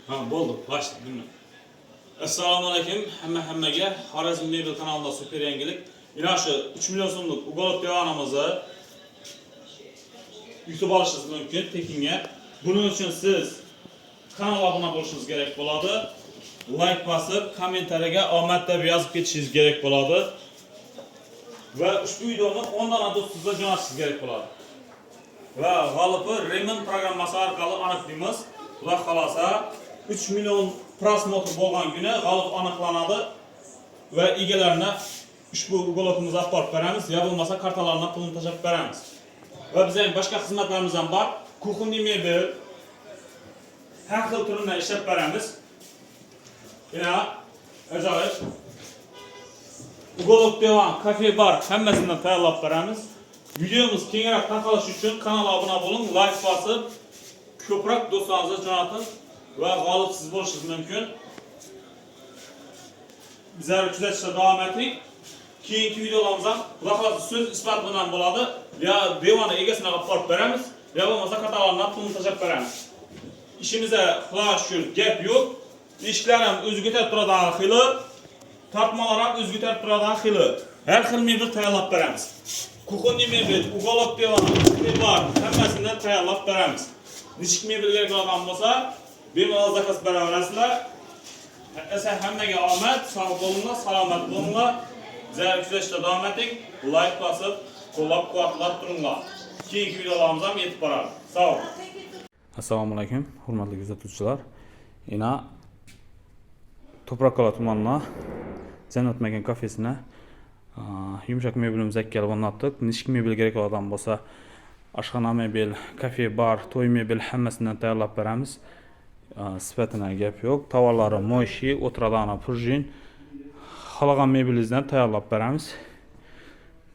Ha, bo'ldi, başladım. Assalomu alaykum hammaga. Xorazm Mebel kanalida super yangilik. Mana shu 3 million so'mlik ugolok devonimizni yutib olishingiz mumkin tekinga. Buning uchun siz kanalga obuna bo'lishingiz kerak bo'ladi. Like bosib, kommentariyaga omad deb yozib ketishingiz kerak bo'ladi. Va ushbu videoni 10 dona do'stingizga jo'natishingiz kerak bo'ladi. Va g'olibi Raymond programmasi orqali aniqlaymiz. Xudo xolasa 3 million prosmotr bo'lgan kuni g'olib aniqlanadi va egalarni ushbu ugolokimizni olib borib beramiz, yo bo'lmasa kartalarni pulini tashlab beramiz. Va bizning boshqa xizmatlarimiz ham bor. Kuxunli mebel har xil turidan ishlab beramiz. Yana ajoyib ugolok devan, kafe bar hammasidan tayyorlab beramiz. Videomiz kengroq tarqalishi uchun kanalga obuna bo'ling, like bosib, ko'proq do'stlaringizga jo'nating va g'olib siz bo'lishingiz mumkin. Bizlarni kuzatishda davom eting. Keyingi videolarimizda xudo xolasa so'z isbot bilan bo'ladi. Ya devoni egasini olib borib beramiz, yo bo'lmasa kartalarni pulini tashlab beramiz. Ishimizda xudo shukr gap yo'q. Ishlar ham o'ziga tartib turadigan xili, tortmalar ham o'ziga tartib turadigan xili. Har xil mebel tayyorlab beramiz. Kuxunli mebel, ugolok devoni, bar hammasini tayyorlab beramiz. Nechik mebel kerak bo'lgan bo'lsa, bemalol zakaz beraverasizlar. Esa hammaga omad, sog' bo'linglar, salomat bo'linglar. Bizlarni kuzatishda davom eting. Like bosib, qo'llab-quvvatlab turinglar. Keyingi videolarimiz ham yetib boradi. Sog' bo'ling. Assalomu alaykum, hurmatli kuzatuvchilar. Ina To'proqo'la tumanining Jannat Makan kafesini yumshoq mebelimizni kelib o'rnatdik. Nechik mebel kerak bo'lgan bo'lsa, oshxona mebel, kafe, bar, to'y mebel hammasidan tayyorlab beramiz. Sifatida gap yo'q. Tovarlari mo'shi, o'tiradigan prujin, xohlagan mebelingizni tayyorlab beramiz.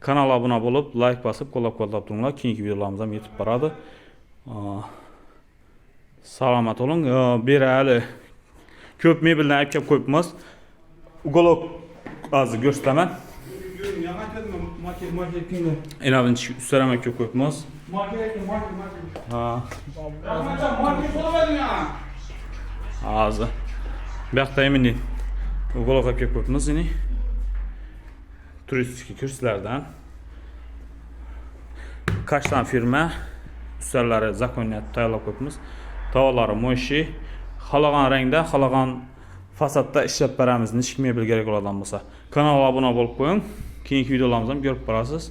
Kanalga obuna bo'lib, like bosib, qo'llab-quvvatlab turinglar. Keyingi videolarimiz ham yetib boradi. Salomat bo'ling. Beri hali ko'p mebelni olib kelib qo'yibmiz. Ugolok hozir ko'rsataman. Enavinch ustarama ko'p qo'yibmiz. Hozir bu yoqda emin ugolok olib kelib qo'yibmiz. Turistik kurslardan Kashtan firma ustalari zakoniyat tayyorlab qo'yibmiz. Tovarlari mo'shi, xohlagan rangda, xohlagan fasadda ishlab beramiz. Nechik mebel kerak bo'ladigan bo'lsa, kanalga obuna bo'lib qo'ying. Keyingi videolarimizni ham ko'rib borasiz.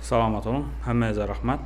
Salomat bo'ling. Hammangizga rahmat.